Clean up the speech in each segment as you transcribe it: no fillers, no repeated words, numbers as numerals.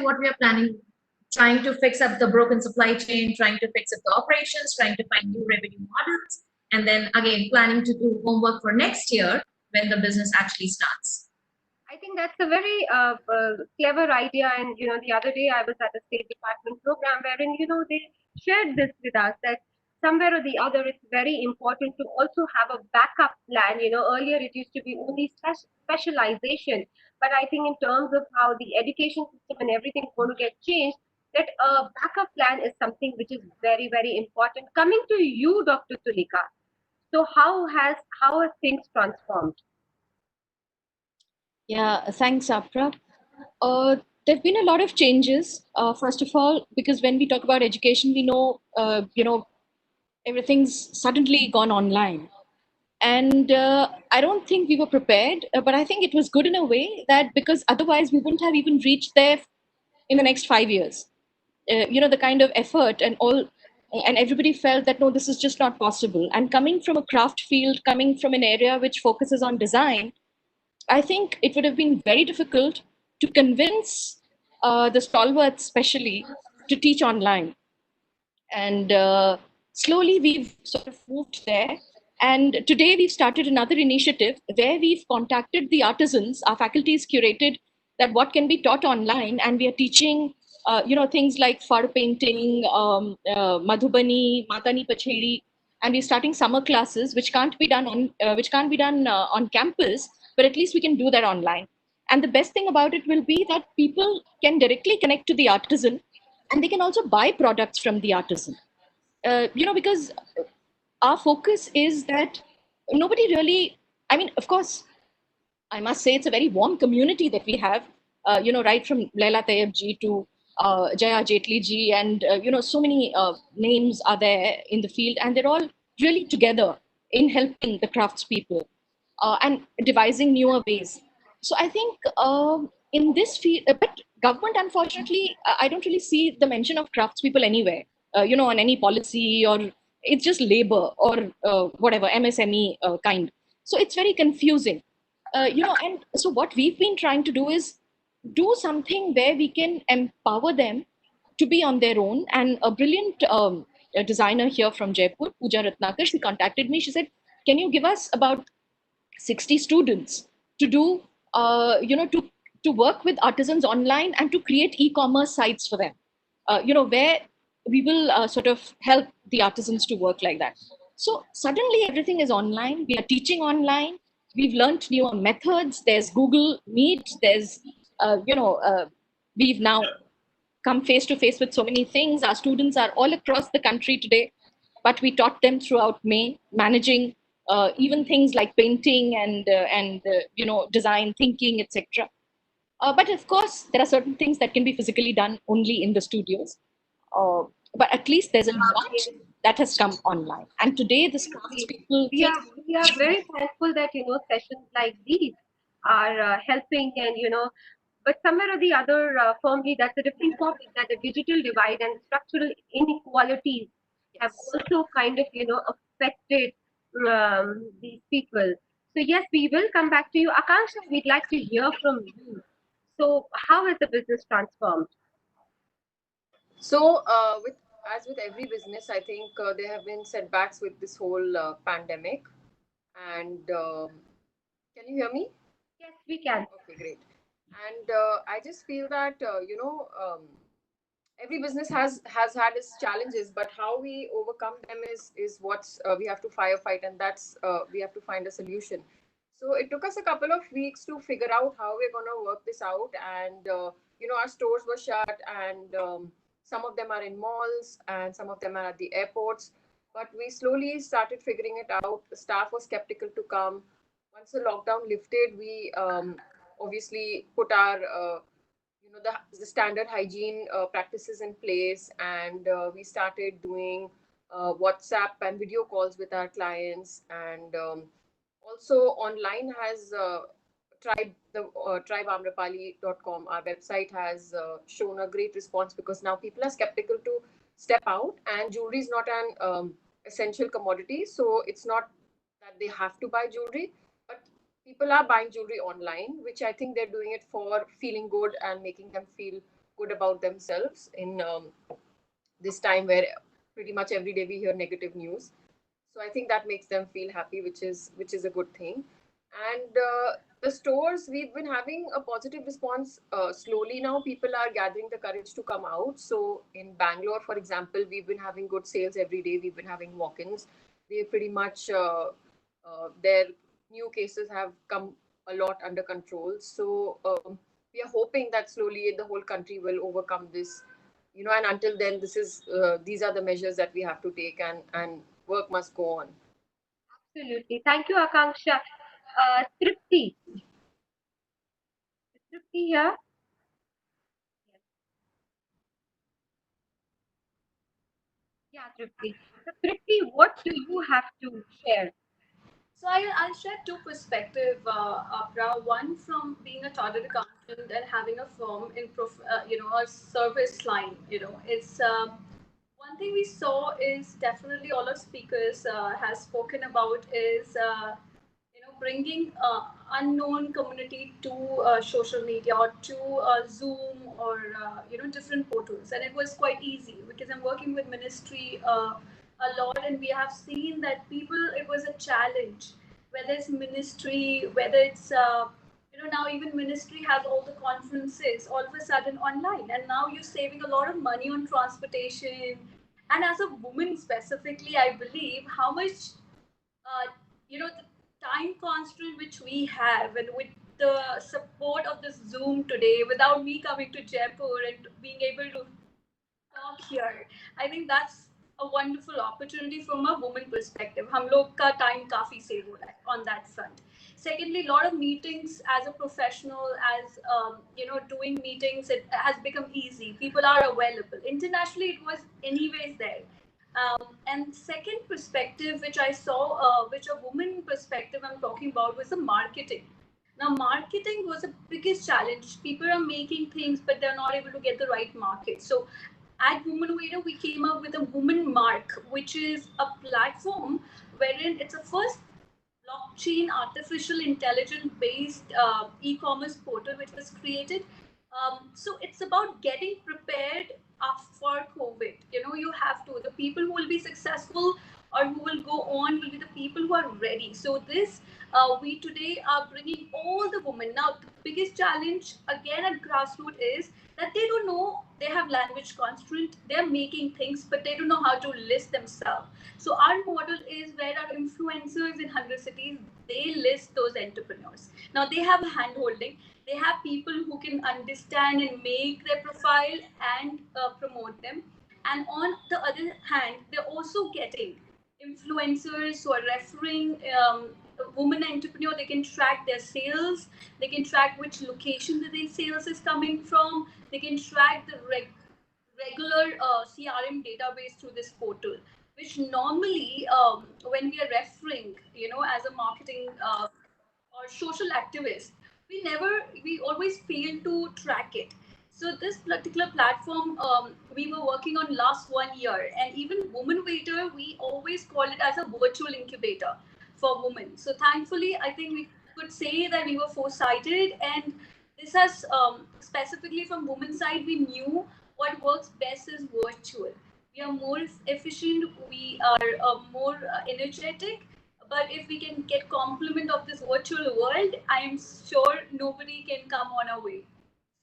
what we are planning, trying to fix up the broken supply chain, trying to fix up the operations, trying to find new revenue models, and then again planning to do homework for next year when the business actually starts. I think that's a very clever idea. And, the other day I was at a State Department program wherein, they shared this with us that somewhere or the other, it's very important to also have a backup plan. Earlier it used to be only specialization, but I think in terms of how the education system and everything is going to get changed, that a backup plan is something which is very, very important. Coming to you, Dr. Tulika. So how has things transformed? Yeah, thanks, Apra. There have been a lot of changes. First of all, because when we talk about education, we know, everything's suddenly gone online. And I don't think we were prepared, but I think it was good in a way that because otherwise we wouldn't have even reached there in the next 5 years. The kind of effort and all, and everybody felt that no, this is just not possible. And coming from a craft field, coming from an area which focuses on design, I think it would have been very difficult to convince the stalwarts, especially, to teach online. And slowly we've sort of moved there. And today we've started another initiative where we've contacted the artisans. Our faculty is curated that what can be taught online, and we are teaching, things like far painting, Madhubani, Matani Pacheri, and we're starting summer classes, which can't be done on campus, but at least we can do that online. And the best thing about it will be that people can directly connect to the artisan, and they can also buy products from the artisan. Because our focus is that nobody really, I mean, of course, I must say it's a very warm community that we have, right from Laila Tayeb ji to Jaya Jetli ji, and, so many names are there in the field, and they're all really together in helping the craftspeople and devising newer ways. So I think in this field, but government, unfortunately, I don't really see the mention of craftspeople anywhere, on any policy, or it's just labor or whatever, MSME kind. So it's very confusing. And so what we've been trying to do is do something where we can empower them to be on their own. And a brilliant a designer here from Jaipur, Pooja Ratnakar, she contacted me. She said, can you give us about 60 students to do, to work with artisans online and to create e-commerce sites for them, where we will sort of help the artisans to work like that. So suddenly everything is online. We are teaching online. We've learned newer methods. There's Google Meet. We've now come face to face with so many things. Our students are all across the country today, but we taught them throughout May, managing even things like painting and design thinking, etc. But of course, there are certain things that can be physically done only in the studios. Uh, but at least there's a lot that has come online. And today, the craftspeople We are very thankful that sessions like these are helping, and but somewhere or the other, firmly, that's a different topic, that the digital divide and structural inequalities have yes. also kind of affected these people. So yes, we will come back to you, Akanksha. We'd like to hear from you. So how has the business transformed? So, with as with every business, I think there have been setbacks with this whole pandemic. And can you hear me? Yes, we can. Okay, great. And I just feel that every business has had its challenges, but how we overcome them is what's we have to firefight, and that's we have to find a solution. So it took us a couple of weeks to figure out how we're going to work this out. And our stores were shut, and some of them are in malls and some of them are at the airports. But we slowly started figuring it out. The staff was skeptical to come. Once the lockdown lifted, we obviously put our the standard hygiene practices in place, and we started doing WhatsApp and video calls with our clients. And also online has tribeamrapali.com, our website has shown a great response, because now people are skeptical to step out, and jewelry is not an essential commodity, so it's not that they have to buy jewelry, but people are buying jewelry online, which I think they're doing it for feeling good and making them feel good about themselves in this time where pretty much every day we hear negative news. So I think that makes them feel happy, which is a good thing. And the stores, we've been having a positive response. Slowly now people are gathering the courage to come out. So in Bangalore, for example, we've been having good sales every day. We've been having walk-ins. They pretty much their new cases have come a lot under control. So we are hoping that slowly the whole country will overcome this, and until then, these are the measures that we have to take, and work must go on. Absolutely. Thank you, Akanksha. Tripti. Is Tripti here? Yeah, Tripti. So, Tripti, what do you have to share? So I'll share two perspectives, Apra. One from being a chartered accountant and having a firm in, a service line. It's one thing we saw is definitely all our speakers has spoken about is bringing unknown community to social media or to Zoom or different portals, and it was quite easy because I'm working with ministry a lot, and we have seen that people, it was a challenge, whether it's ministry, whether it's now even ministry has all the conferences all of a sudden online, and now you're saving a lot of money on transportation. And as a woman specifically, I believe how much the time constraint which we have, and with the support of this Zoom today, without me coming to Jaipur and being able to talk here, I think that's a wonderful opportunity from a woman perspective. हम लोग का time काफी save हो रहा है on that front. Secondly, a lot of meetings as a professional, as doing meetings, it has become easy. People are available. Internationally, it was anyways there. And second perspective, which I saw, which a woman perspective I'm talking about, was the marketing. Now, marketing was the biggest challenge. People are making things, but they're not able to get the right market. So, at WomenVeda, we came up with a Woman Mark, which is a platform wherein it's a first blockchain artificial intelligence based e-commerce portal which was created. So it's about getting prepared for COVID. You have to, the people who will be successful or who will go on will be the people who are ready. So this, we today are bringing all the women. Now the biggest challenge again at grassroots is that they don't know, they have language constraint, they're making things, but they don't know how to list themselves. So our model is where our influencers in 100 cities, they list those entrepreneurs. Now they have hand holding, they have people who can understand and make their profile and promote them. And on the other hand, they're also getting influencers who are referring women entrepreneur. They can track their sales, they can track which location the sales is coming from, they can track the regular CRM database through this portal, which normally when we are referring, as a marketing or social activist, we always fail to track it. So this particular platform we were working on last 1 year, and even Women Waiter, we always call it as a virtual incubator for women. So thankfully, I think we could say that we were foresighted, and this has specifically from women's side, we knew what works best is virtual. We are more efficient, we are more energetic, but if we can get compliment of this virtual world, I am sure nobody can come on our way.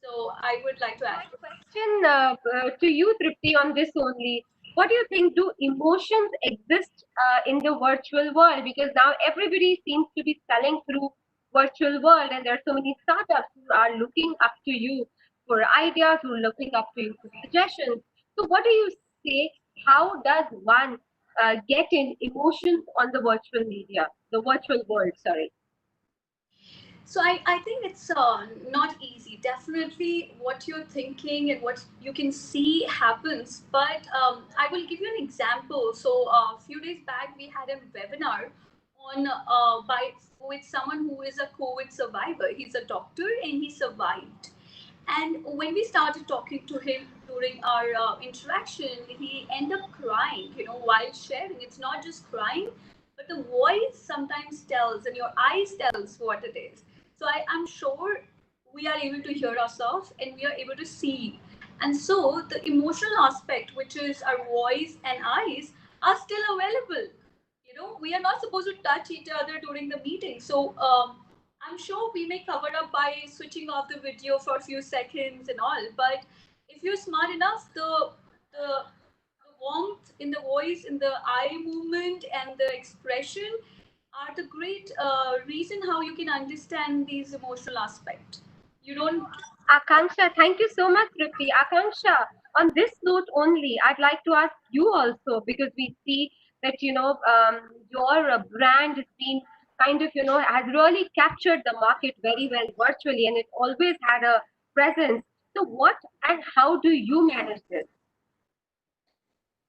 So I would like to add. Question to you, Tripti, on this only. What do you think? Do emotions exist in the virtual world? Because now everybody seems to be selling through virtual world, and there are so many startups who are looking up to you for ideas, who are looking up to you for suggestions. So, what do you say? How does one get in emotions on the virtual media, the virtual world? Sorry. So I think it's not easy. Definitely what you're thinking and what you can see happens. But I will give you an example. So a few days back, we had a webinar on with someone who is a COVID survivor. He's a doctor and he survived. And when we started talking to him during our interaction, he ended up crying, while sharing. It's not just crying, but the voice sometimes tells and your eyes tells what it is. So I'm sure we are able to hear ourselves and we are able to see. And so the emotional aspect, which is our voice and eyes, are still available. We are not supposed to touch each other during the meeting. So I'm sure we may cover up by switching off the video for a few seconds and all. But if you're smart enough, the warmth in the voice, in the eye movement, and the expression are the great reason how you can understand these emotional aspects. You don't. Akanksha, thank you so much, Tripti. Akanksha, on this note only, I'd like to ask you also, because we see that, your brand has been kind of, has really captured the market very well virtually, and it always had a presence. So what and how do you manage this?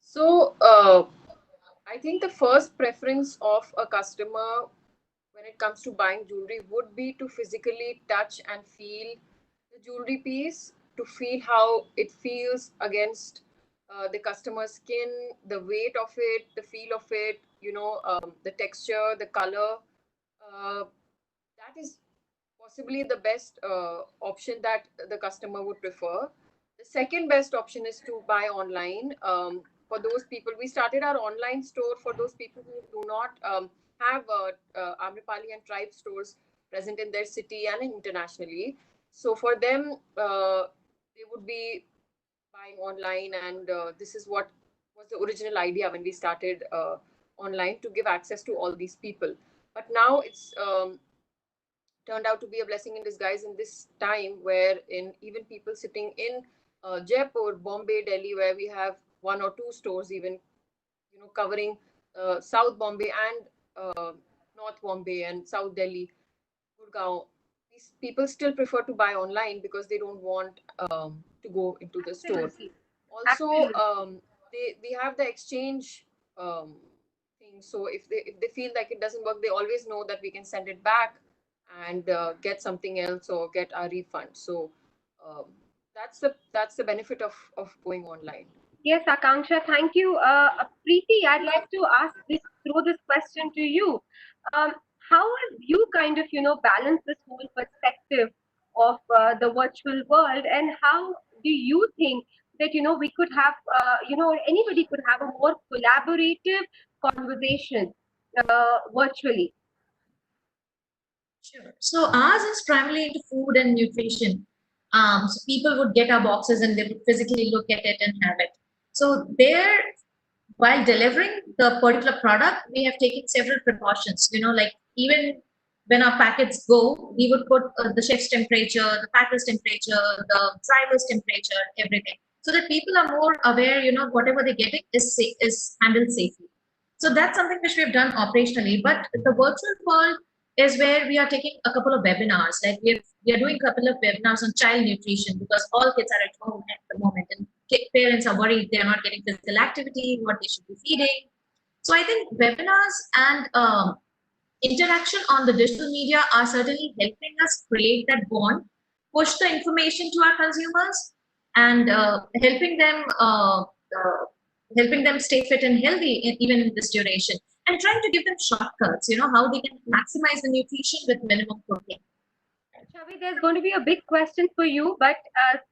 So, I think the first preference of a customer when it comes to buying jewelry would be to physically touch and feel the jewelry piece, to feel how it feels against the customer's skin, the weight of it, the feel of it, the texture, the color. Uh, that is possibly the best option that the customer would prefer. The second best option is to buy online. For those people, we started our online store for those people who do not have Amrapali and tribe stores present in their city and internationally. So for them, they would be buying online, and this is what was the original idea when we started online, to give access to all these people. But now it's turned out to be a blessing in disguise in this time, where in even people sitting in Jaipur, Bombay, Delhi, where we have one or two stores, even covering South Bombay and North Bombay and South Delhi, Gurgaon. These people still prefer to buy online because they don't want to go into the store. Absolutely. Also, Absolutely. we have the exchange thing. So if they feel like it doesn't work, they always know that we can send it back and get something else or get our refund. So um, that's the benefit of going online. Yes, Akanksha, thank you. Preeti, I'd like to throw this question to you. Um, how have you kind of, balanced this whole perspective of the virtual world, and how do you think that, we could have, anybody could have a more collaborative conversation virtually? Sure. So ours is primarily into food and nutrition. So people would get our boxes and they would physically look at it and have it. So there, while delivering the particular product, we have taken several precautions. Like even when our packets go, we would put the chef's temperature, the packer's temperature, the driver's temperature, everything, so that people are more aware. Whatever they're getting is handled safely. So that's something which we have done operationally. But the virtual world is where we are taking a couple of webinars. Like we are doing a couple of webinars on child nutrition, because all kids are at home at the moment, and parents are worried they are not getting physical activity, what they should be feeding. So I think webinars and interaction on the digital media are certainly helping us create that bond, push the information to our consumers, and helping them stay fit and healthy even in this duration, and trying to give them shortcuts, how they can maximize the nutrition with minimum protein. Chhavi, there's going to be a big question for you, but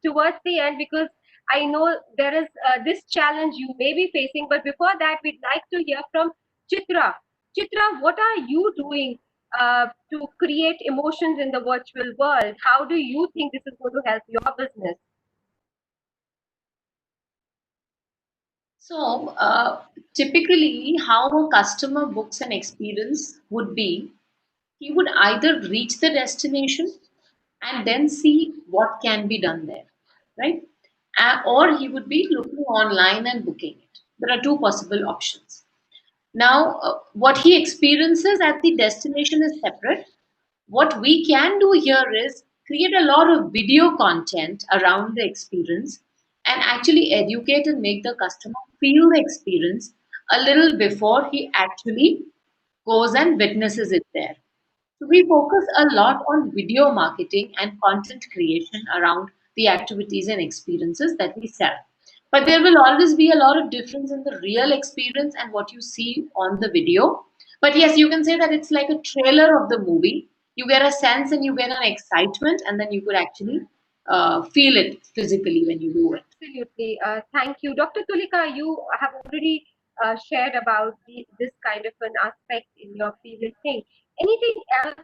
towards the end, because I know there is this challenge you may be facing. But before that, we'd like to hear from Chitra. Chitra, what are you doing to create emotions in the virtual world? How do you think this is going to help your business? So, typically, how a customer books an experience would be, he would either reach the destination and then see what can be done there, right? Or he would be looking online and booking it. There are two possible options. Now, what he experiences at the destination is separate. What we can do here is create a lot of video content around the experience and actually educate and make the customer feel the experience a little before he actually goes and witnesses it there. So we focus a lot on video marketing and content creation around the activities and experiences that we sell. But there will always be a lot of difference in the real experience and what you see on the video. But yes, you can say that it's like a trailer of the movie. You get a sense and you get an excitement, and then you could actually feel it physically when you do it. Absolutely. Thank you. Dr. Toolika, you have already shared about this kind of an aspect in your previous thing. Anything else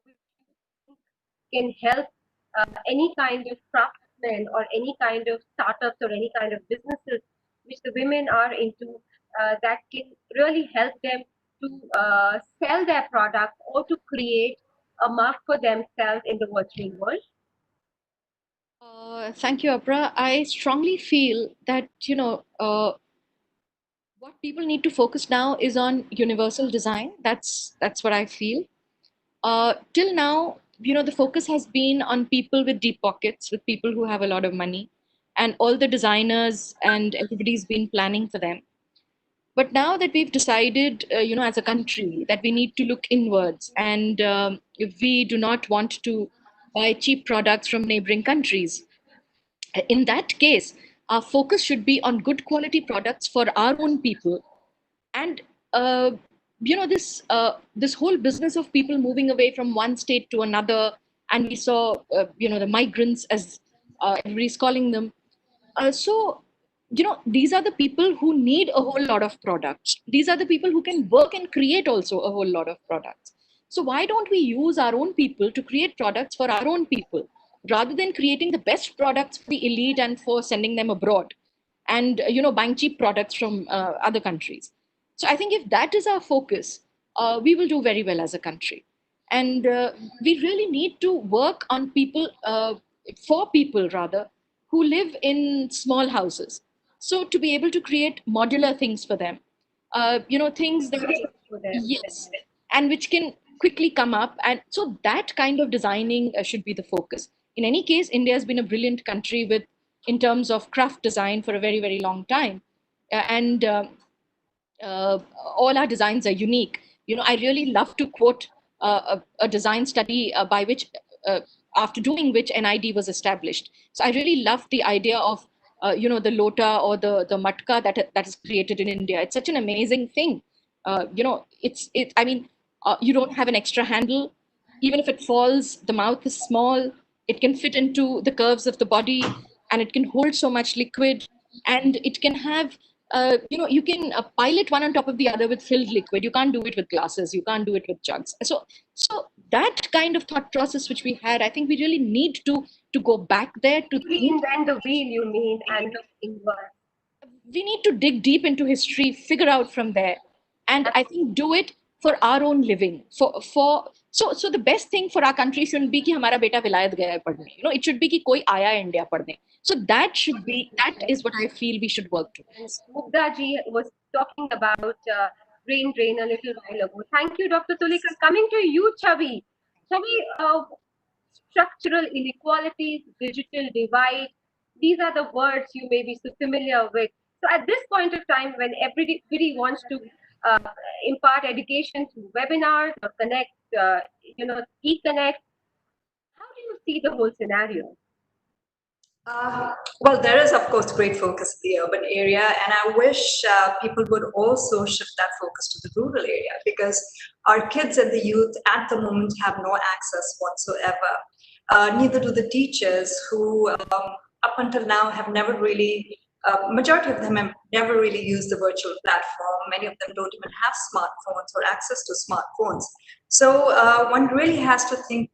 which you think can help any kind of craftsmen or any kind of startups or any kind of businesses which the women are into that can really help them to sell their product or to create a mark for themselves in the virtual world? Thank you, Apra. I strongly feel that, what people need to focus now is on universal design. That's what I feel. Till now, the focus has been on people with deep pockets, with people who have a lot of money, and all the designers and everybody's been planning for them. But now that we've decided, as a country, that we need to look inwards, and if we do not want to buy cheap products from neighboring countries, in that case, our focus should be on good quality products for our own people. And uh, this whole business of people moving away from one state to another, and we saw the migrants, as everybody's calling them. So these are the people who need a whole lot of products. These are the people who can work and create also a whole lot of products. So why don't we use our own people to create products for our own people, rather than creating the best products for the elite and for sending them abroad, and buying cheap products from other countries. So I think if that is our focus, we will do very well as a country. And we really need to work on people, for people rather, who live in small houses. So to be able to create modular things for them, things that, For them. yes, and which can quickly come up. And so that kind of designing should be the focus. In any case, India has been a brilliant country with, in terms of craft design, for a very, very long time. And uh, all our designs are unique. I really love to quote a design study by which, uh, after doing which, NID was established. So I really love the idea of, the lota or the matka that is created in India. It's such an amazing thing. I mean, you don't have an extra handle. Even if it falls, the mouth is small. It can fit into the curves of the body, and it can hold so much liquid, and it can have, you can pile it one on top of the other with filled liquid. You can't do it with glasses. You can't do it with jugs. So that kind of thought process which we had, I think we really need to go back there to think. Reinvent the wheel, you mean, and look inward. We need to dig deep into history, figure out from there, and I think do it for our own living. So the best thing for our country shouldn't be कि हमारा बेटा विलायत गया है पढ़ने. It should be कि कोई आया है इंडिया पढ़ने. So that is what I feel we should work And towards. Gupta ji was talking about brain drain a little while ago. Thank you, Dr. Toolika. Coming to you, Chhavi. Chhavi, structural inequalities, digital divide, these are the words you may be so familiar with. So at this point of time, when everybody wants to uh, impart education through webinars or connect, e-connect, how do you see the whole scenario? Well, there is, of course, great focus in the urban area, and I wish people would also shift that focus to the rural area, because our kids and the youth at the moment have no access whatsoever. Neither do the teachers, who up until now have never really, majority of them have never really used the virtual platform. Many of them don't even have smartphones or access to smartphones. So one really has to think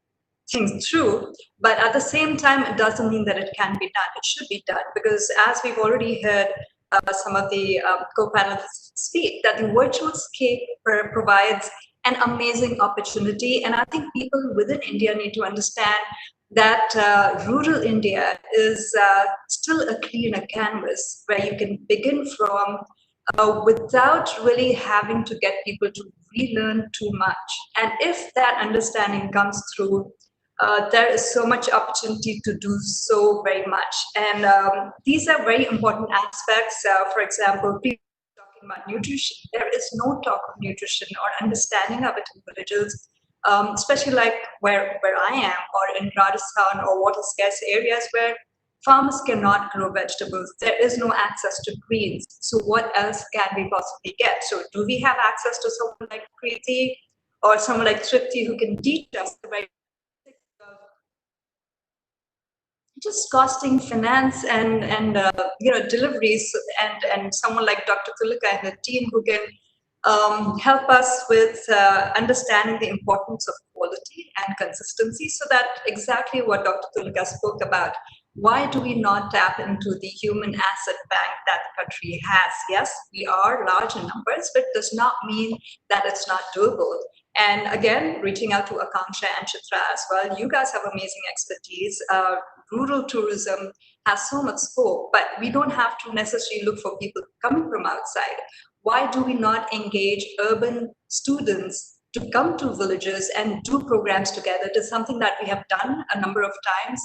things through, but at the same time, it doesn't mean that it can be done. It should be done, because as we've already heard some of the co-panelists speak, that the virtual scape provides an amazing opportunity. And I think people within India need to understand that rural India is still a cleaner canvas where you can begin from without really having to get people to relearn too much. And if that understanding comes through, there is so much opportunity to do so very much. And these are very important aspects. For example, people talking about nutrition. There is no talk of nutrition or understanding of it in villages, especially like where I am, or in Rajasthan or water scarce areas where farmers cannot grow vegetables. There is no access to greens. So what else can we possibly get? So do we have access to someone like Preeti or someone like Tripti who can teach us the very just costing finance and deliveries, and someone like Dr. Toolika and the team who can help us with understanding the importance of quality and consistency, so that exactly what Dr. Toolika spoke about. Why do we not tap into the human asset bank that the country has? Yes, we are large in numbers, but does not mean that it's not doable. And again, reaching out to Akanksha and Chitra as well, you guys have amazing expertise. Rural tourism has so much scope, but we don't have to necessarily look for people coming from outside. Why do we not engage urban students to come to villages and do programs together? It is something that we have done a number of times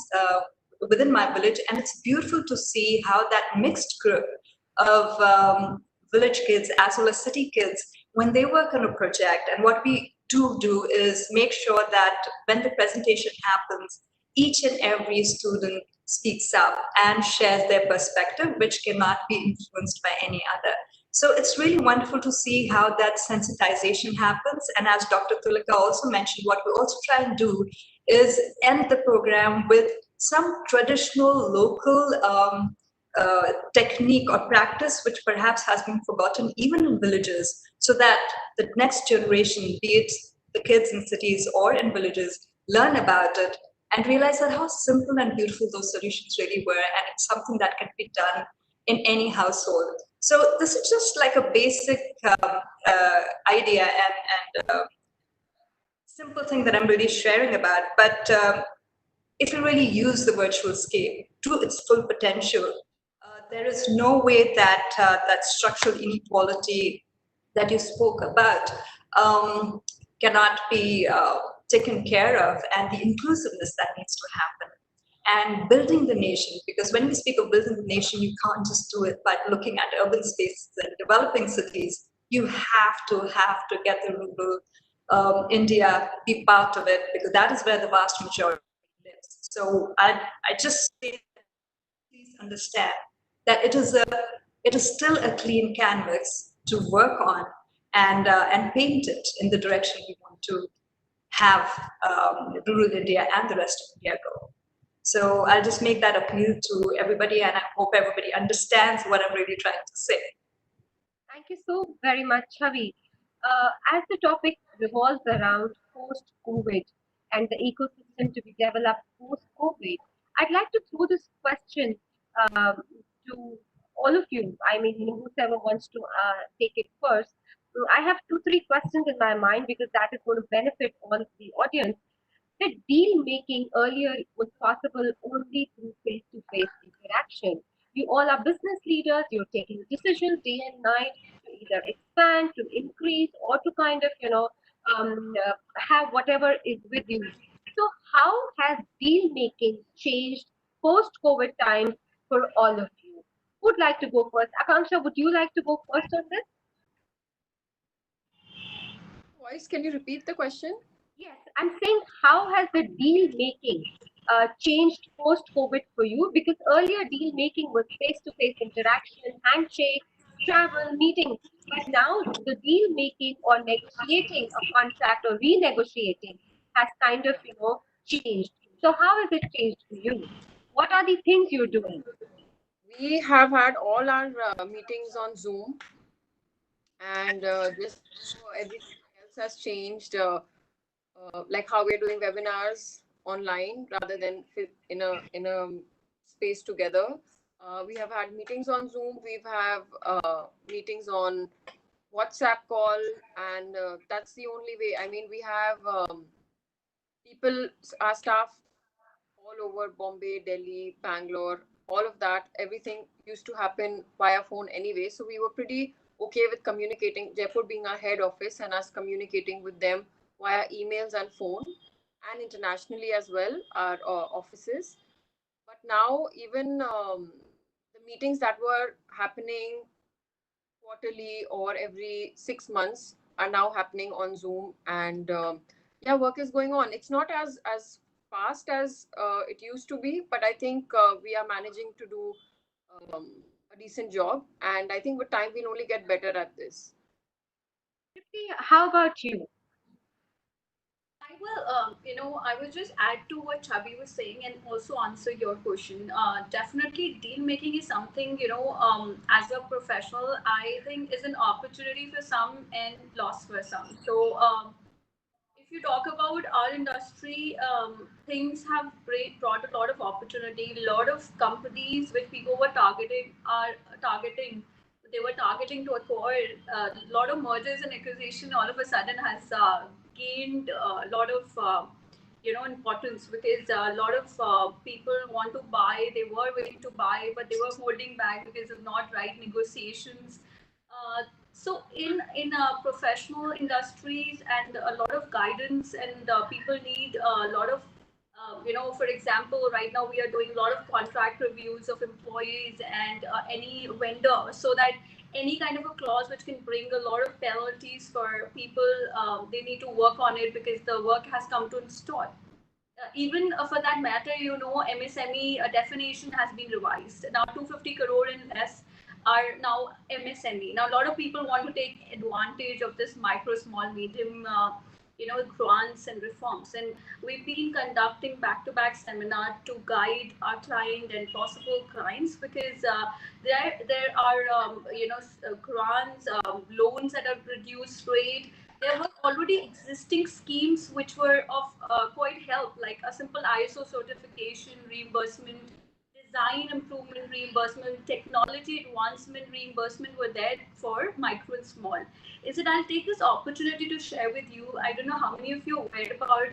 within my village, and it's beautiful to see how that mixed group of village kids as well as city kids, when they work on a project, and what we do is make sure that when the presentation happens, each and every student speaks up and shares their perspective, which cannot be influenced by any other. So it's really wonderful to see how that sensitization happens. And as Dr. Toolika also mentioned, what we also try and do is end the program with some traditional local technique or practice which perhaps has been forgotten even in villages, so that the next generation, be it the kids in cities or in villages, learn about it and realize that how simple and beautiful those solutions really were, and it's something that can be done in any household. So this is just like a basic idea and simple thing that I'm really sharing about. But if you really use the virtual scape to its full potential, there is no way that that structural inequality that you spoke about cannot be taken care of, and the inclusiveness that needs to happen. And building the nation, because when we speak of building the nation, you can't just do it by looking at urban spaces and developing cities. You have to get the rural India be part of it, because that is where the vast majority lives. So I just say, please understand that it is still a clean canvas to work on and paint it in the direction we want to have rural India and the rest of India go. So I'll just make that appeal to everybody, and I hope everybody understands what I'm really trying to say. Thank you so very much, Chhavi. As the topic revolves around post-COVID and the ecosystem to be developed post-COVID, I'd like to throw this question um, to all of you. I mean, whoever wants to take it first. So I have two, three questions in my mind because that is going to benefit all of the audience. The deal making earlier was possible only through face to face interaction. You all are business leaders, you're taking decisions day and night to either expand, to increase, or to kind of, have whatever is with you. So, how has deal making changed post COVID times for all of you? Who'd like to go first? Akanksha, would you like to go first on this? Voice, can you repeat the question? Yes, I'm saying how has the deal making changed post COVID for you? Because earlier deal making was face to face interaction, handshake, travel, meeting. But now the deal making or negotiating a contract or renegotiating has kind of, changed. So how has it changed for you? What are the things you're doing? We have had all our meetings on Zoom, and just everything else has changed. Like how we're doing webinars online rather than in a space together. We have had meetings on Zoom. We've have meetings on WhatsApp call, and that's the only way. I mean, we have people, our staff all over Bombay, Delhi, Bangalore, all of that. Everything used to happen via phone anyway. So we were pretty okay with communicating, Jaipur being our head office, and us communicating with them via emails and phone, and internationally as well, our offices. But now, even the meetings that were happening quarterly or every 6 months are now happening on Zoom, and yeah, work is going on. It's not as fast as it used to be, but I think we are managing to do um, a decent job, and I think with time we'll only get better at this. Tripti, how about you? I will, I will just add to what Chhavi was saying and also answer your question. Definitely, deal making is something, as a professional, I think is an opportunity for some and loss for some. So, if you talk about our industry, things have brought a lot of opportunity. A lot of companies which people were targeting. They were targeting to acquire a lot of mergers and acquisition. All of a sudden, has gained a lot of importance because a lot of people want to buy. They were willing to buy, but they were holding back because of not right negotiations. So in professional industries and a lot of guidance and people need a lot of for example, right now we are doing a lot of contract reviews of employees and any vendor, so that any kind of a clause which can bring a lot of penalties for people, they need to work on it because the work has come to install. Even for that matter, MSME definition has been revised. Now 250 crore and less are now MSME. Now a lot of people want to take advantage of this micro, small, medium, grants and reforms. And we've been conducting back-to-back seminar to guide our client and possible clients because there are grants, loans at a reduced rate. There were already existing schemes which were of quite help, like a simple ISO certification reimbursement, design improvement reimbursement, technology advancement reimbursement were there for micro and small. Is it? I'll take this opportunity to share with you. I don't know how many of you are aware about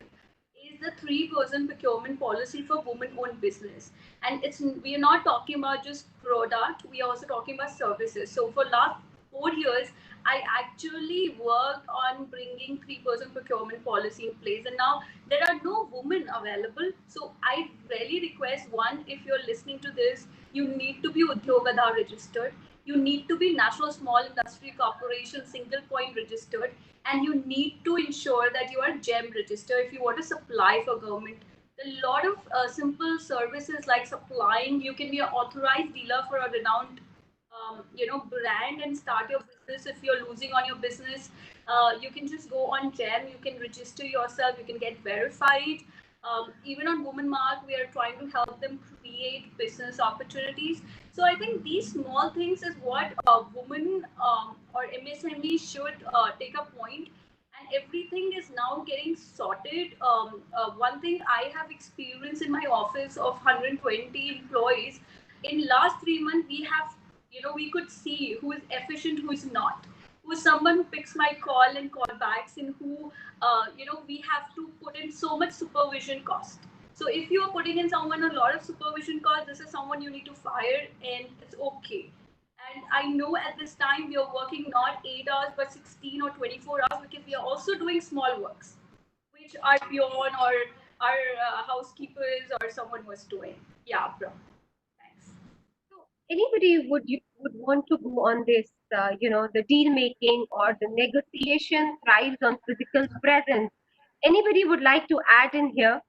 is the 3% procurement policy for women-owned business, and we are not talking about just product. We are also talking about services. So for last 4 years, I actually worked on bringing 3% procurement policy in place, and now there are no women available. So I really request one, if you're listening to this, you need to be Udyogadha registered. You need to be National Small Industry Corporation single point registered, and you need to ensure that you are GEM registered if you want to supply for government. A lot of simple services like supplying, you can be an authorized dealer for a renowned brand and start your business. If you're losing on your business, you can just go on GEM, you can register yourself, you can get verified. Even on Women Mark, we are trying to help them create business opportunities. So I think these small things is what women or MSME should take a point, and everything is now getting sorted. One thing I have experienced in my office of 120 employees, in last 3 months we have, we could see who is efficient, who is not, who is someone who picks my call and callbacks, and who we have to put in so much supervision cost. So if you are putting in someone a lot of supervision cost, this is someone you need to fire, and it's okay. And I know at this time we are working not 8 hours but 16 or 24 hours, because we are also doing small works which our peon or our housekeepers or someone was doing. Yeah, bro. Thanks. So anybody would want to go on this, the deal making or the negotiation thrives on physical presence. Anybody would like to add in here?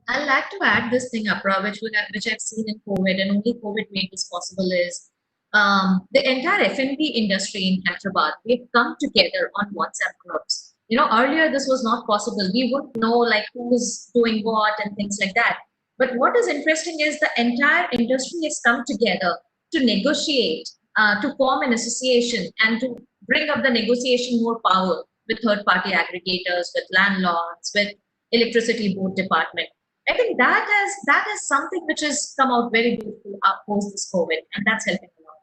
I'd like to add this thing, Apra, which I've seen in COVID, and only COVID made this possible, is the entire F&B industry in Hyderabad. We've come together on WhatsApp groups. Earlier this was not possible. We would know like who's doing what and things like that. But what is interesting is the entire industry has come together to negotiate, to form an association, and to bring up the negotiation more power with third-party aggregators, with landlords, with electricity board department. I think that is something which has come out very beautiful post this COVID, and that's helping a lot.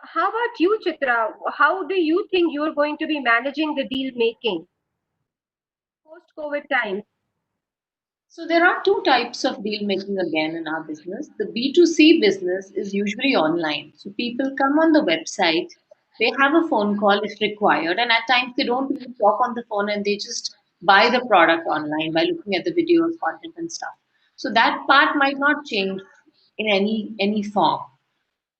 How about you, Chitra? How do you think you're going to be managing the deal making post-COVID times? So there are two types of deal making again in our business. The B2C business is usually online. So people come on the website, they have a phone call if required, and at times they don't even talk on the phone and they just buy the product online by looking at the videos, content and stuff. So that part might not change in any form.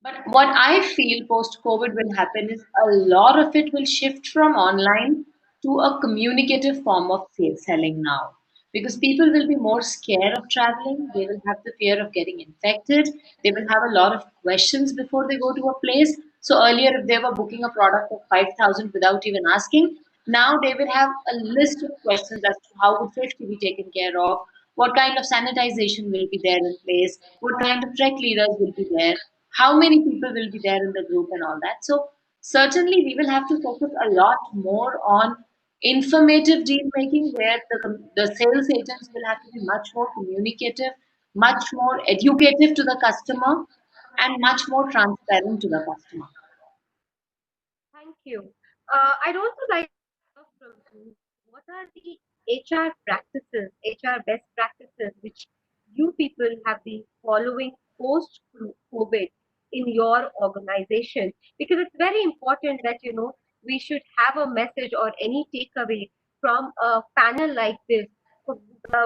But what I feel post COVID will happen is a lot of it will shift from online to a communicative form of selling now. Because people will be more scared of traveling, they will have the fear of getting infected, they will have a lot of questions before they go to a place. So earlier, if they were booking a product of 5,000 without even asking, now they will have a list of questions as to how would safety be taken care of, what kind of sanitization will be there in place, what kind of trek leaders will be there, how many people will be there in the group, and all that. So certainly, we will have to focus a lot more on informative deal making, where the sales agents will have to be much more communicative, much more educative to the customer, and much more transparent to the customer. Thank you. I'd also like to hear from you. What are the HR practices, HR best practices, which you people have been following post COVID in your organization? Because it's very important that we should have a message or any takeaway from a panel like this for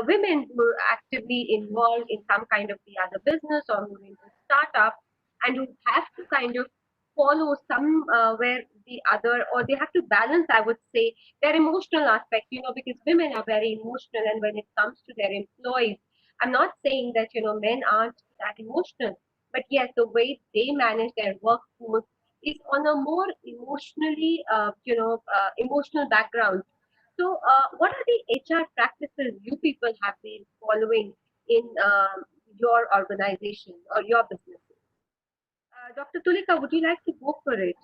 women who are actively involved in some kind of the other business or who are into startup and who have to kind of follow some where the other, or they have to balance, I would say, their emotional aspect, because women are very emotional, and when it comes to their employees, I'm not saying that men aren't that emotional, but yes, the way they manage their workforce is on a more emotionally emotional background. So what are the HR practices you people have been following in your organization or your business? Dr. Tulika, would you like to go for it?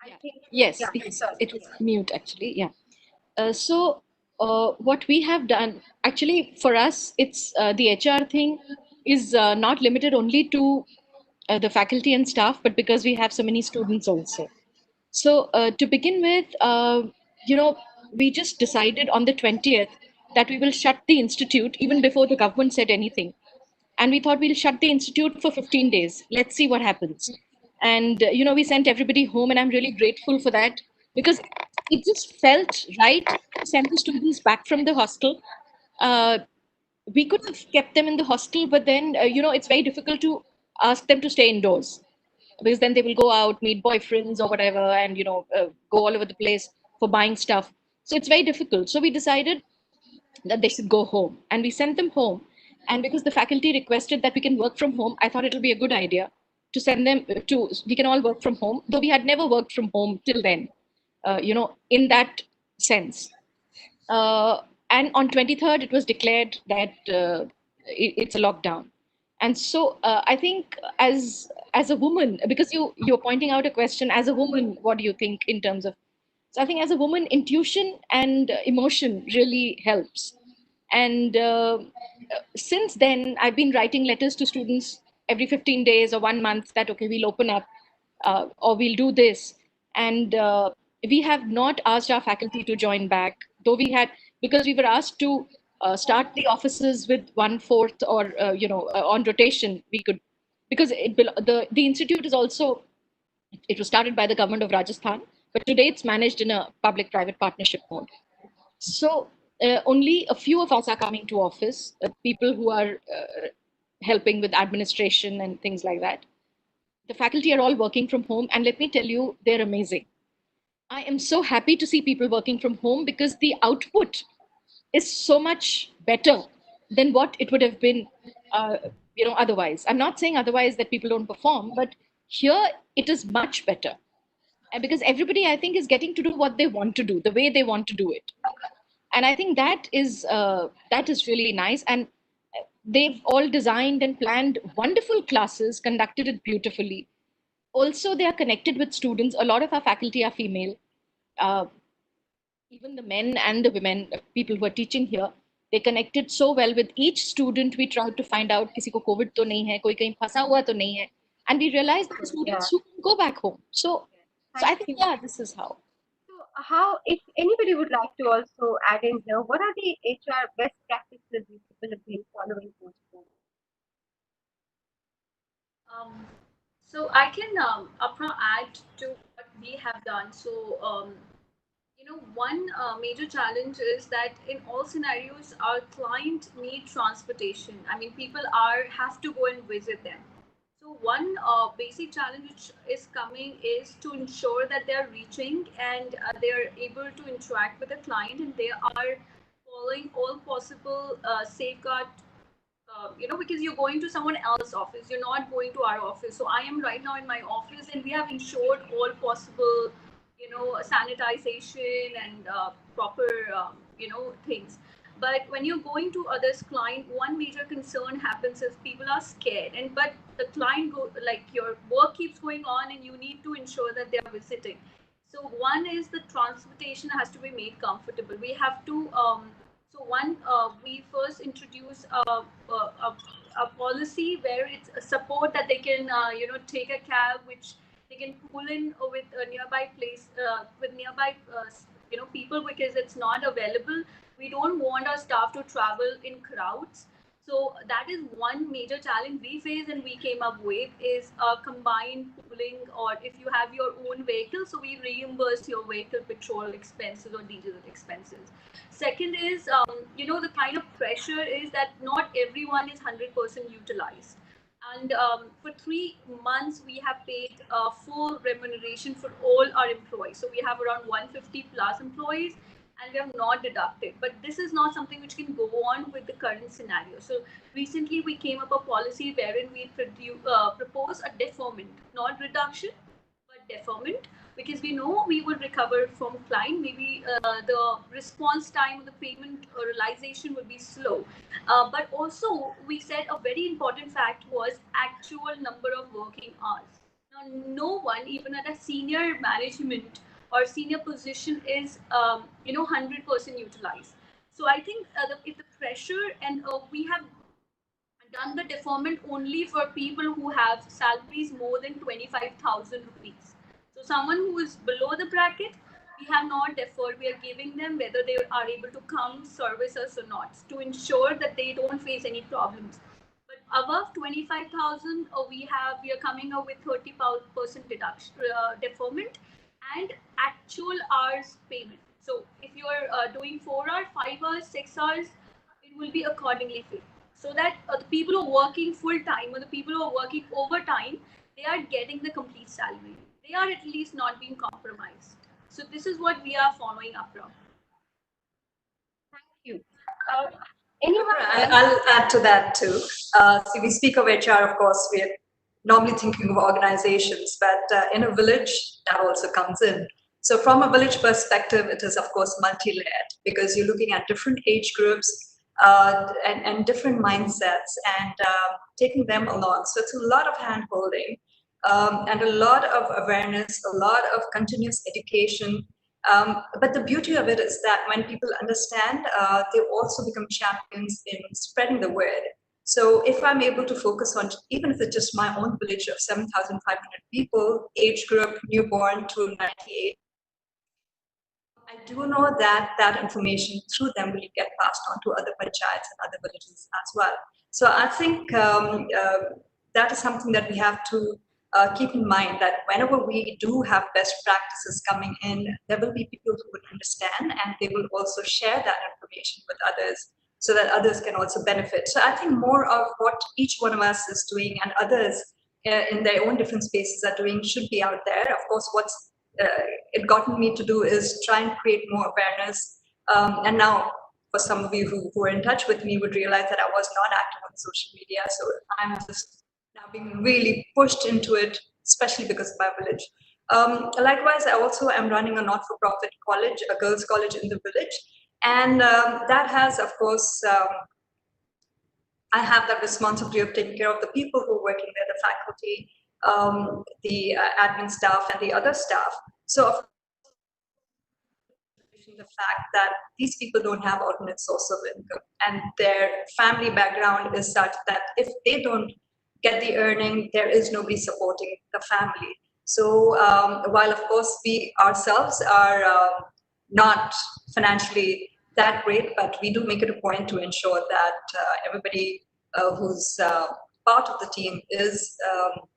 I Yeah. think, Yes, yeah, sorry. it was mute actually. Yeah. So what we have done actually for us, it's the HR thing is not limited only to the faculty and staff, but because we have so many students also. So to begin with, you know, we just decided on the 20th that we will shut the institute even before the government said anything. And we thought we'll shut the institute for 15 days. Let's see what happens. And, we sent everybody home, and I'm really grateful for that because it just felt right to send the students back from the hostel. Uh, we could have kept them in the hostel, but then, it's very difficult to ask them to stay indoors because then they will go out, meet boyfriends or whatever, and go all over the place for buying stuff. So it's very difficult. So we decided that they should go home, and we sent them home. And because the faculty requested that we can work from home, I thought it'll be a good idea to send them to, we can all work from home, though we had never worked from home till then, in that sense. uh, and on 23rd it was declared that it's a lockdown. And so I think as a woman, because you're pointing out a question, as a woman, what do you think in terms of, so I think as a woman, intuition and emotion really helps. And since then, I've been writing letters to students every 15 days or 1 month that, okay, we'll open up or we'll do this. And we have not asked our faculty to join back, though we had, because we were asked to start the offices with one fourth or, on rotation, we could, because the institute is also, it was started by the government of Rajasthan, but today it's managed in a public private partnership mode. So only a few of us are coming to office, people who are helping with administration and things like that. The faculty are all working from home, and let me tell you, they're amazing. I am so happy to see people working from home because the output is so much better than what it would have been, uh, otherwise. I'm not saying otherwise that people don't perform, but here it is much better. And because everybody, I think, is getting to do what they want to do, the way they want to do it. And I think that is really nice. And they've all designed and planned wonderful classes, conducted it beautifully. Also, they are connected with students. A lot of our faculty are female. uh, Even the men and the women, people who are teaching here, they connected so well with each student. We tried to find out किसी को COVID तो नहीं है, कोई कहीं फंसा हुआ तो नहीं है, and we realized that the Yeah, students who can go back home. So I thank think, you. yeah, this is how. So, how, if anybody would like to also add in here, what are the HR best practices you people have been following post-COVID? Um, so I can Apra add to what we have done. So one major challenge is that in all scenarios, our client need transportation. I mean, people are have to go and visit them. So one basic challenge which is coming is to ensure that they are reaching and they are able to interact with the client, and they are following all possible safeguard, because you're going to someone else's office, you're not going to our office. So I am right now in my office, and we have ensured all possible, sanitization and proper, things. But when you're going to others' client, one major concern happens is people are scared, and but the client your work keeps going on, and you need to ensure that they are visiting. So one is the transportation has to be made comfortable. We have to we first introduce a policy where it's a support that they can take a cab which they can pull in with a nearby place with nearby people, because it's not available. We don't want our staff to travel in crowds. So that is one major challenge we face, and we came up with is a combined pooling, or if you have your own vehicle, so we reimburse your vehicle petrol expenses or diesel expenses. Second is, the kind of pressure is that not everyone is 100% utilized. And for 3 months, we have paid full remuneration for all our employees. So we have around 150 plus employees, and we have not deducted. But this is not something which can go on with the current scenario. So recently, we came up a policy wherein we propose a deferment, not reduction, but deferment, because we know we will recover from client. Maybe the response time of the payment or realization will be slow. But also, we said a very important fact was actual number of working hours. Now, no one, even at a senior management or senior position, is 100% utilized. So I think if the pressure, and we have done the deferment only for people who have salaries more than 25,000 rupees. So someone who is below the bracket, we have not deferred. We are giving them whether they are able to come service us or not, to ensure that they don't face any problems. But above 25,000, we are coming up with 30% deduction deferment and actual hours payment. So if you are doing 4 hours, 5 hours, 6 hours, it will be accordingly paid, so that the people who are working full time or the people who are working overtime, they are getting the complete salary. They are at least not being compromised. So this is what we are following up from. Thank you. Anyone else? I'll add to that too. See, we speak of HR, of course, we're normally thinking of organizations, but in a village, that also comes in. So from a village perspective, it is, of course, multi-layered, because you're looking at different age groups and different mindsets, and taking them along. So it's a lot of hand-holding and a lot of awareness, a lot of continuous education. But the beauty of it is that when people understand, they also become champions in spreading the word. So if I'm able to focus on, even if it's just my own village of 7,500 people, age group newborn to 98, I do know that that information through them will get passed on to other panchayats and other villages as well. So I think that is something that we have to keep in mind, that whenever we do have best practices coming in, there will be people who would understand, and they will also share that information with others so that others can also benefit. So I think more of what each one of us is doing and others in their own different spaces are doing should be out there. Of course, what's it gotten me to do is try and create more awareness. And now, for some of you who are in touch with me would realize that I was not active on social media. So I'm just now being really pushed into it, especially because of my village. Likewise, I also am running a not-for-profit college, a girls' college in the village. And that has, of course, I have that responsibility of taking care of the people who are working there, the faculty, the admin staff, and the other staff. So the fact that these people don't have alternate source of income, and their family background is such that if they don't get the earning, there is nobody supporting the family. So while of course we ourselves are not financially that great, but we do make it a point to ensure that everybody who's part of the team is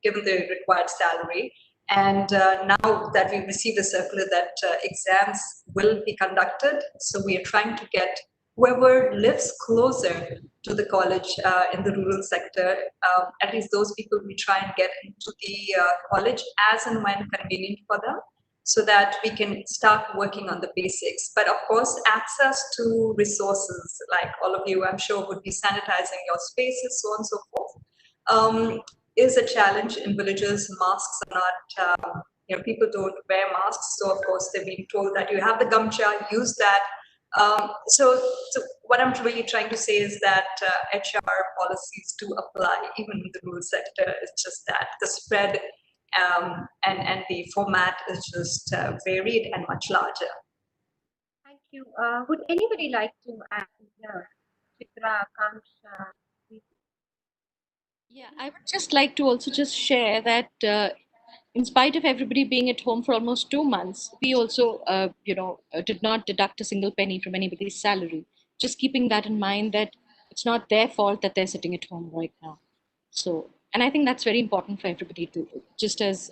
given the required salary. And now that we've received a circular that exams will be conducted, so we are trying to get whoever lives closer to the college in the rural sector, at least those people we try and get into the college as and when convenient for them. so that we can start working on the basics. But of course, access to resources, like all of you, I'm sure, would be sanitizing your spaces, so on and so forth, is a challenge in villages. Masks are not, people don't wear masks. So of course, they're being told that you have the gamcha, use that. So what I'm really trying to say is that HR policies do apply even in the rural sector. It's just that the spread and the format is just varied and much larger. Thank you. Would anybody like to add here? Chitra, Akanksha, Yeah, I would just like to also just share that in spite of everybody being at home for almost 2 months, we also, did not deduct a single penny from anybody's salary. Just keeping that in mind that it's not their fault that they're sitting at home right now. So, and I think that's very important for everybody to do, just as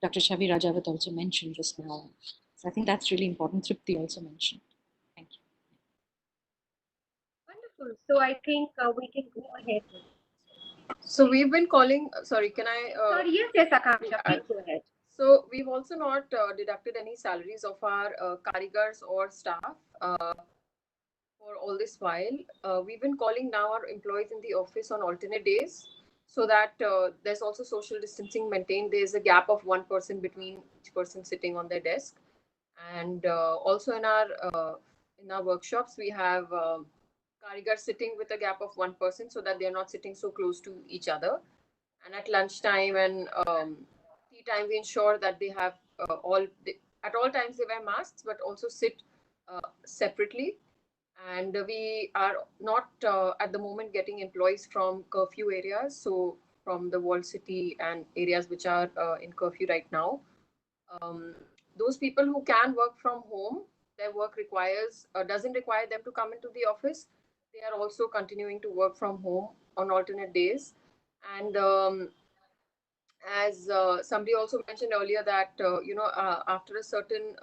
Dr. Chhavi Rajawat also mentioned just now. So I think that's really important. Tripti also mentioned. Thank you. wonderful. So I think we can go ahead. So we've been calling. Sorry, can I? Sorry, yes, Akanksha, please go ahead. So we've also not deducted any salaries of our karigars or staff for all this while. We've been calling now our employees in the office on alternate days so that there's also social distancing maintained. There's a gap of 1 person between each person sitting on their desk, and also in our workshops we have karigars sitting with a gap of 1 person so that they're not sitting so close to each other. And at lunchtime and tea time, we ensure that they have at all times they wear masks, but also sit separately. And we are not at the moment getting employees from curfew areas, so from the walled city and areas which are in curfew right now. Um, those people who can work from home, their work doesn't require them to come into the office. They are also continuing to work from home on alternate days. And as somebody also mentioned earlier that after a certain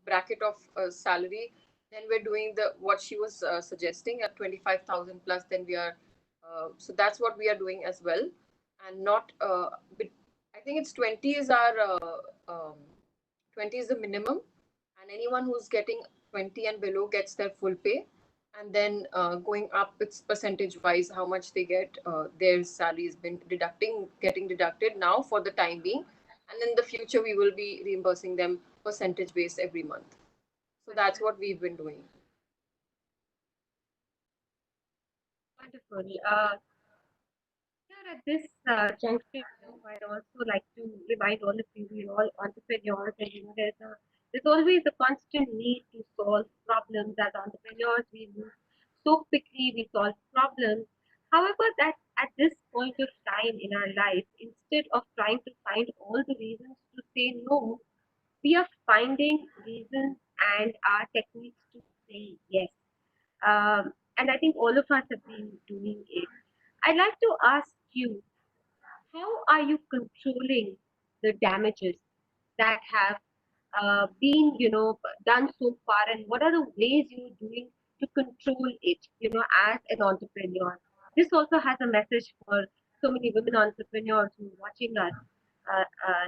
bracket of salary, then we're doing the what she was suggesting at 25,000 plus. Then we are so that's what we are doing as well, and not. I think it's 20 is our 20 is the minimum, and anyone who's getting 20 and below gets their full pay. And then going up, it's percentage wise how much they get. Their salary has been getting deducted now for the time being, and in the future we will be reimbursing them percentage based every month. So that's what we've been doing. Wonderful. Here at this juncture, I'd also like to remind all of you, we're all entrepreneurs, and there's always a constant need to solve problems. As entrepreneurs, we move so quickly, we solve problems. However, that at this point of time in our life, instead of trying to find all the reasons to say no, we are finding reasons and our techniques to say yes. And I think all of us have been doing it. I'd like to ask you, how are you controlling the damages that have been, done so far, and what are the ways you're doing to control it, as an entrepreneur? This also has a message for so many women entrepreneurs who are watching us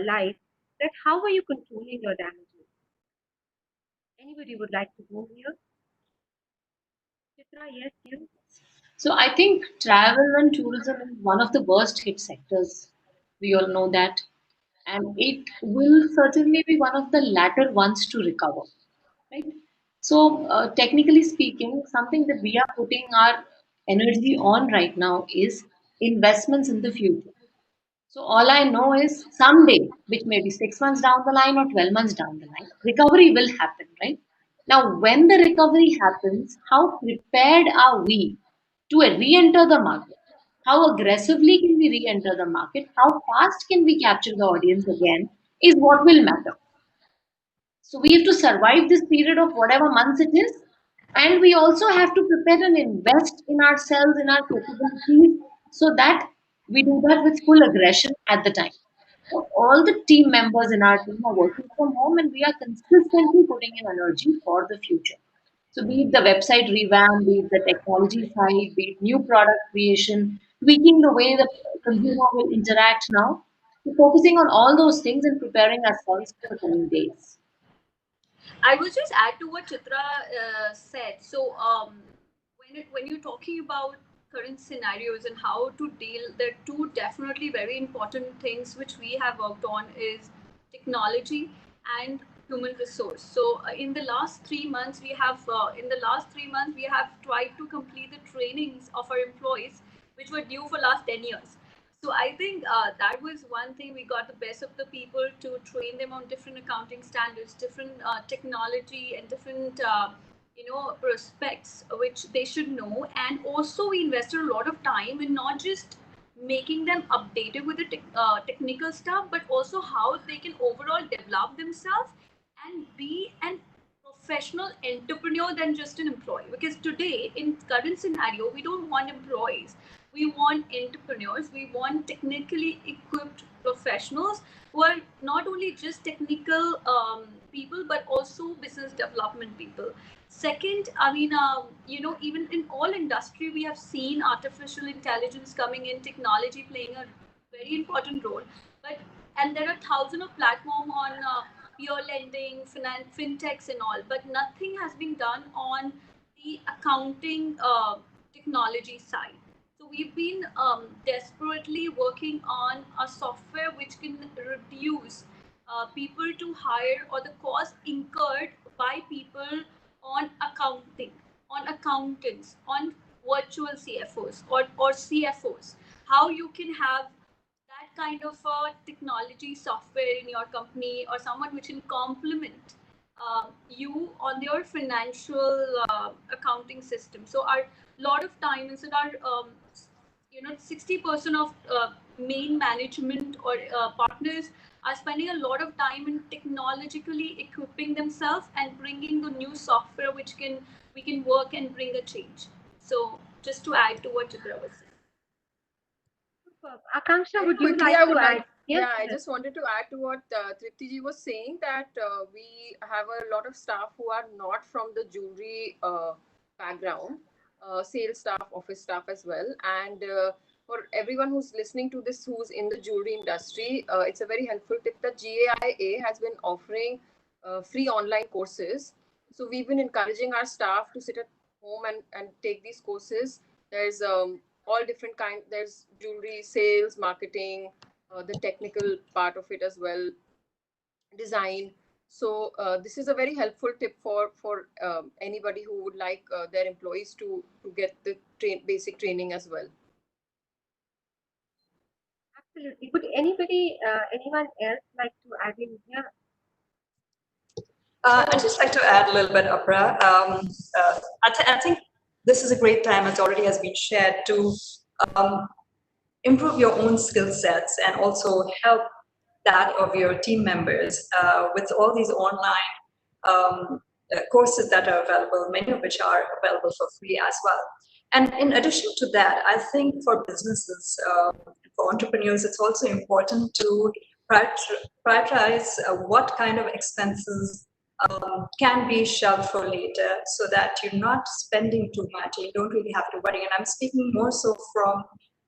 live, that how are you controlling your damages? Anybody would like to go here? Chitra, yes, you? So I think travel and tourism is one of the worst hit sectors. We all know that. And it will certainly be one of the latter ones to recover. Right? So, technically speaking, something that we are putting our energy on right now is investments in the future. So, all I know is someday, which may be 6 months down the line or 12 months down the line, recovery will happen, right? Now, when the recovery happens, how prepared are we to re enter the market? How aggressively can we re enter the market? How fast can we capture the audience again? Is what will matter. So we have to survive this period of whatever months it is. And we also have to prepare and invest in ourselves, in our capabilities, so that we do that with full aggression at the time. So all the team members in our team are working from home and we are consistently putting in energy for the future. So be it the website revamp, be it the technology side, be it new product creation, tweaking the way the consumer will interact now. So focusing on all those things and preparing ourselves for the coming days. I will just add to what Chitra said. So, when you're talking about current scenarios and how to deal, there are two definitely very important things which we have worked on is technology and human resource. So, in the last 3 months we have tried to complete the trainings of our employees, which were due for last 10 years. So I think that was one thing. We got the best of the people to train them on different accounting standards, different technology, and different prospects which they should know. And also, we invested a lot of time in not just making them updated with the technical stuff, but also how they can overall develop themselves and be an professional entrepreneur than just an employee. Because today, in current scenario, we don't want employees, we want entrepreneurs, we want technically equipped professionals who are not only just technical people but also business development people. Second, I mean, even in all industry, we have seen artificial intelligence coming in, technology playing a very important role. But and there are thousands of platforms on peer lending, fintechs, and all, but nothing has been done on the accounting technology side. So we've been desperately working on a software which can reduce people to hire or the cost incurred by people on accounting, on accountants, on virtual CFOs or CFOs. How you can have that kind of a technology software in your company or someone which can complement you on your financial accounting system. So our lot of time instead our 60% of main management or partners are spending a lot of time in technologically equipping themselves and bringing the new software which can we can work and bring a change. So just to add to what Chitra was saying. Akanksha, would you Quickly, like I would to like, add? Yes, yeah, I yes. just wanted to add to what Tripti ji was saying that we have a lot of staff who are not from the jewelry background, sales staff, office staff as well. And for everyone who's listening to this, who's in the jewelry industry, it's a very helpful tip that GAIA has been offering free online courses. So we've been encouraging our staff to sit at home and take these courses. There's all different kind. There's jewelry sales, marketing, the technical part of it as well, design. So this is a very helpful tip for anybody who would like their employees to get the basic training as well. Absolutely. Would anyone else like to add in here? I'd just like to add a little bit, Apra. I think this is a great time, as already has been shared, to um, improve your own skill sets and also help that of your team members with all these online courses that are available, many of which are available for free as well. And in addition to that, I think for businesses, for entrepreneurs, it's also important to prioritize what kind of expenses can be shelved for later so that you're not spending too much. You don't really have to worry. And I'm speaking more so from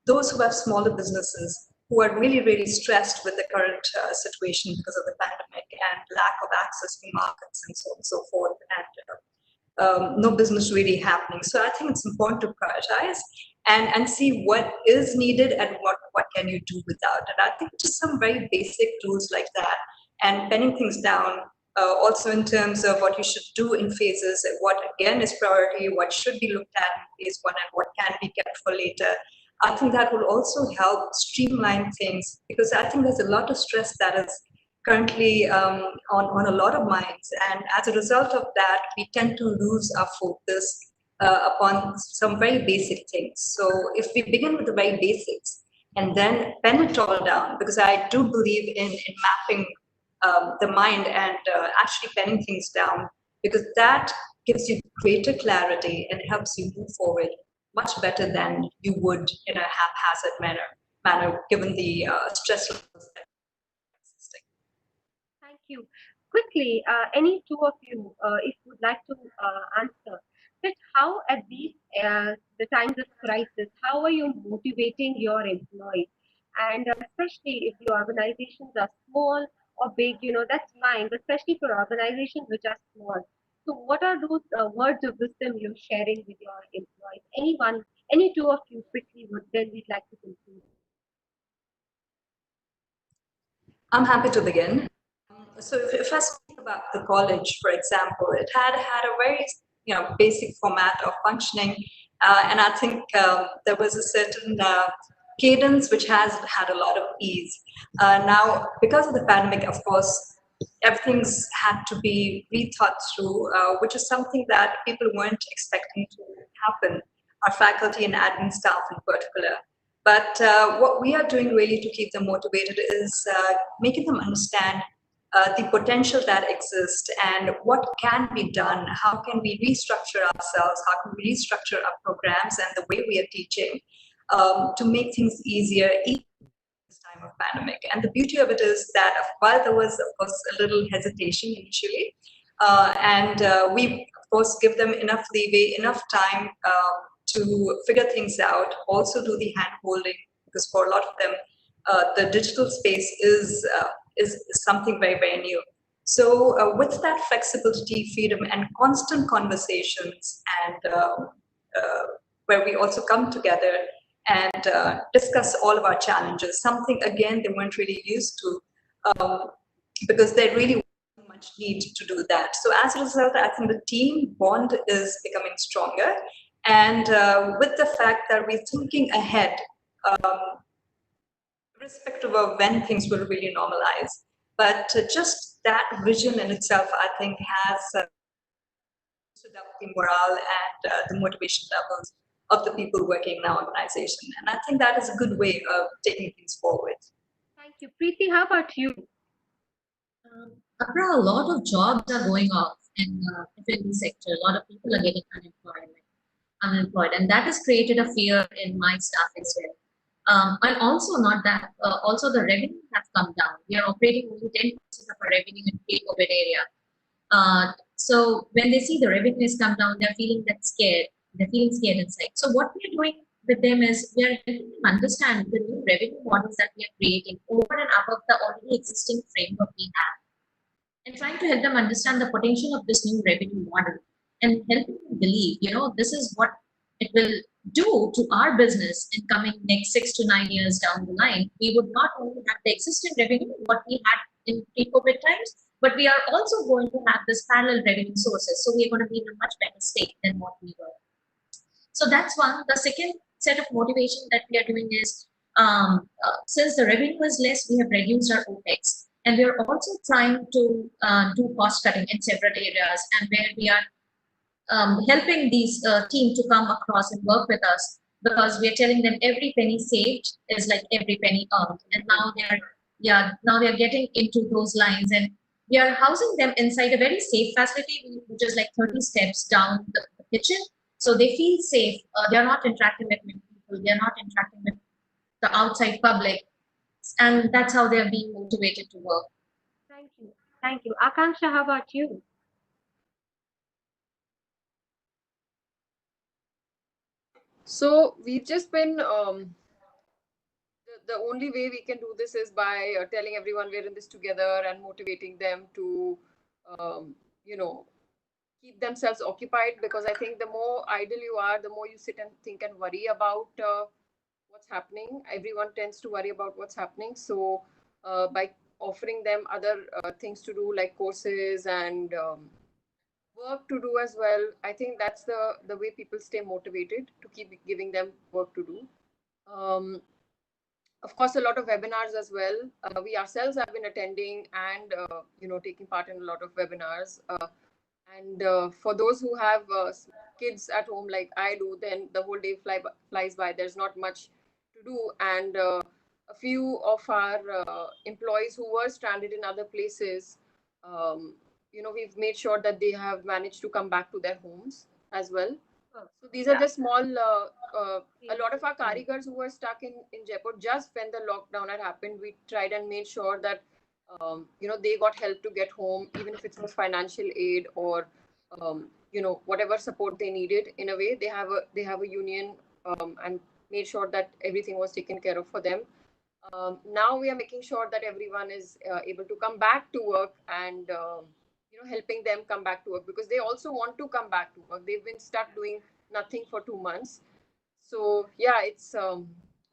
those who have smaller businesses who are really, really stressed with the current situation because of the pandemic and lack of access to markets and so on and so forth, and no business really happening. So I think it's important to prioritize and see what is needed and what can you do without it. I think just some very basic tools like that and penning things down. Also in terms of what you should do in phases, what again is priority, what should be looked at in phase one and what can be kept for later. I think that will also help streamline things because I think there's a lot of stress that is currently on a lot of minds. And as a result of that, we tend to lose our focus upon some very basic things. So if we begin with the very basics and then pen it all down, because I do believe in mapping the mind and actually penning things down, because that gives you greater clarity and helps you move forward much better than you would in a haphazard manner given the stress levels that are existing. Thank you. Quickly, any two of you, if would like to answer, that how at these the times of crisis, how are you motivating your employees? And especially if the organizations are small or big, that's fine. But especially for organizations which are small. So what are those words of wisdom you're sharing with your employees? Anyone, any two of you quickly would, then we'd like to conclude. I'm happy to begin. So if I speak about the college, for example, it had a very basic format of functioning, and I think there was a certain cadence which has had a lot of ease. Now, because of the pandemic, of course, everything's had to be rethought through, which is something that people weren't expecting to happen. Our faculty and admin staff in particular. But what we are doing really to keep them motivated is making them understand the potential that exists and what can be done. How can we restructure ourselves? How can we restructure our programs and the way we are teaching to make things easier, even in this time of pandemic? And the beauty of it is that while there was, of course, a little hesitation initially, and we, of course, give them enough leeway, enough time to figure things out, also do the hand holding, because for a lot of them, the digital space is something very, very new. So with that flexibility, freedom, and constant conversations, and where we also come together and discuss all of our challenges, something, again, they weren't really used to, because they really much need to do that. So as a result, I think the team bond is becoming stronger. And with the fact that we're thinking ahead, irrespective of when things will really normalize. But just that vision in itself, I think, has boosted up the morale and the motivation levels of the people working in our organization. And I think that is a good way of taking things forward. Thank you. Preeti, how about you? Apra, a lot of jobs are going off in the F&B sector. A lot of people are getting unemployed, and that has created a fear in my staff as well. And also not that, also the revenue have come down. We are operating only 10% of our revenue in pre-COVID area. So when they see the revenue has come down, they're feeling that scared. They're feeling scared inside. So what we are doing with them is we are helping them understand the new revenue models that we are creating over and above the already existing framework we have, and trying to help them understand the potential of this new revenue model and helping them believe, this is what it will do to our business in coming next 6 to 9 years down the line. We would not only have the existing revenue, what we had in pre-COVID times, but we are also going to have this parallel revenue sources. So we're going to be in a much better state than what we were. So that's one. The second set of motivation that we are doing is, since the revenue is less, we have reduced our OPEX. And we are also trying to do cost cutting in several areas, and where we are helping these team to come across and work with us, because we are telling them every penny saved is like every penny earned. And now they are getting into those lines, and we are housing them inside a very safe facility, which is like 30 steps down the kitchen. So they feel safe. They are not interacting with people. They are not interacting with the outside public. And that's how they are being motivated to work. Thank you. Thank you. Akanksha, how about you? So we've just been, the only way we can do this is by telling everyone we're in this together and motivating them to, keep themselves occupied, because I think the more idle you are, the more you sit and think and worry about what's happening. Everyone tends to worry about what's happening. So by offering them other things to do, like courses and work to do as well, I think that's the way people stay motivated, to keep giving them work to do. Of course, a lot of webinars as well. We ourselves have been attending and taking part in a lot of webinars. And for those who have kids at home like I do, then the whole day flies by. There's not much to do. And a few of our employees who were stranded in other places, we've made sure that they have managed to come back to their homes as well. So these are just small, a lot of our karigars who were stuck in Jaipur just when the lockdown had happened, we tried and made sure that they got help to get home, even if it was financial aid or whatever support they needed. In a way, they have a union, and made sure that everything was taken care of for them. Now we are making sure that everyone is able to come back to work and helping them come back to work, because they also want to come back to work. They've been stuck doing nothing for 2 months. So yeah, it's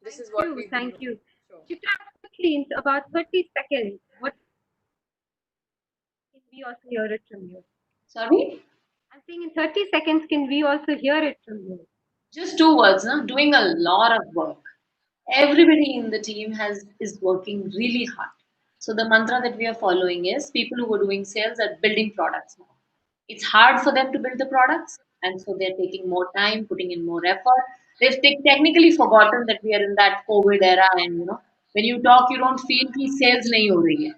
this is what we've been Thank you. doing. Sure. Chitra, quickly, in about 30 seconds, what can we also hear it from you? Sorry? I'm saying in 30 seconds, can we also hear it from you? Just two words, no? Doing a lot of work. Everybody in the team is working really hard. So the mantra that we are following is people who are doing sales are building products now. It's hard for them to build the products, and so they're taking more time, putting in more effort. They've technically forgotten that we are in that COVID era, and when you talk, you don't feel कि sales nahi ho rahi hai.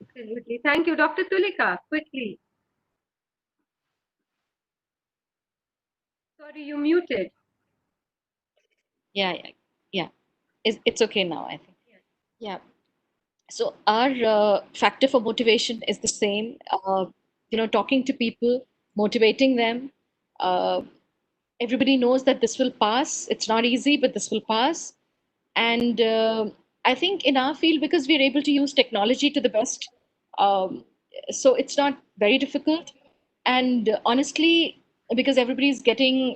Absolutely. Thank you. Dr. Toolika, quickly. Sorry, you muted. Yeah, yeah, yeah. It's okay now, I think. Yeah. So our factor for motivation is the same. Talking to people, motivating them. Uh, Everybody knows that this will pass. It's not easy, but this will pass. And I think in our field, because we're able to use technology to the best, um, so it's not very difficult. And honestly, because everybody's getting,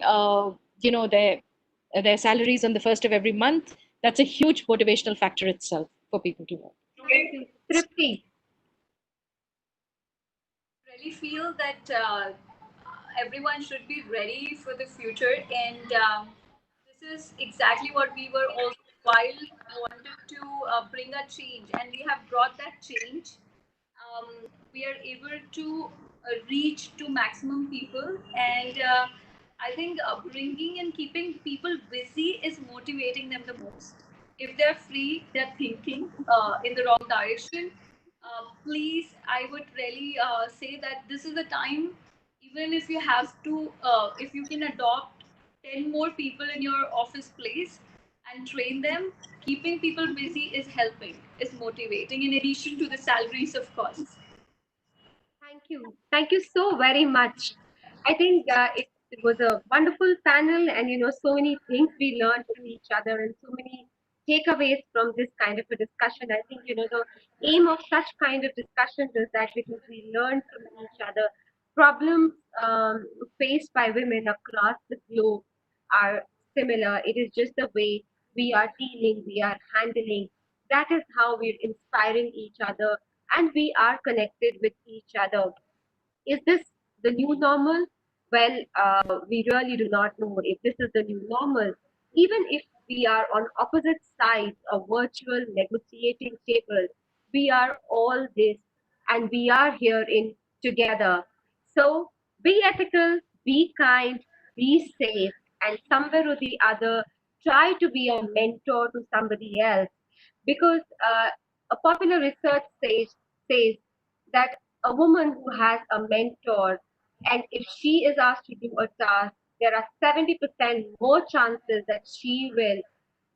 their salaries on the first of every month, that's a huge motivational factor itself for people to work. Thank you. Tripti. Really feel that everyone should be ready for the future, and this is exactly what we were also while wanted to bring a change, and we have brought that change. We are able to reach to maximum people, and I think bringing and keeping people busy is motivating them the most. If they're free, they're thinking in the wrong direction, please, I would really say that this is the time. Even if you have to, if you can adopt 10 more people in your office place and train them, keeping people busy is helping, is motivating, in addition to the salaries, of course. Thank you. Thank you so very much. I think it was a wonderful panel, and so many things we learned from each other, and so many takeaways from this kind of a discussion. I think the aim of such kind of discussions is that because we learn from each other, problems faced by women across the globe are similar. It is just the way we are dealing, we are handling. That is how we're inspiring each other, and we are connected with each other. Is this the new normal? Well, we really do not know if this is the new normal. Even if we are on opposite sides of virtual negotiating table, we are all this, and we are here in together. So be ethical, be kind, be safe, and somewhere or the other, try to be a mentor to somebody else. Because a popular research says that a woman who has a mentor, and if she is asked to do a task, there are 70% more chances that she will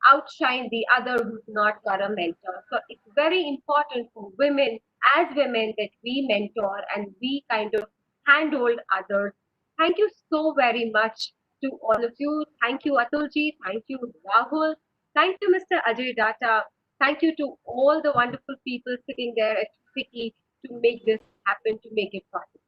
outshine the other who's not got a mentor. So it's very important for women, as women, that we mentor and we kind of handhold others. Thank you so very much to all of you. Thank you, Atulji. Thank you, Rahul. Thank you, Mr. Ajay Data. Thank you to all the wonderful people sitting there at Tripti to make this happen, to make it possible.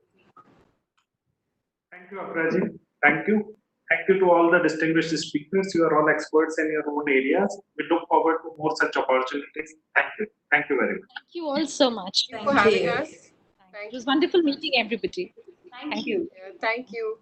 Thank you, Apraji. Thank you. Thank you to all the distinguished speakers. You are all experts in your own areas. We look forward to more such opportunities. Thank you. Thank you very much. Thank you all so much. Thank you for having us. It was wonderful meeting everybody. Thank you. Yeah, thank you.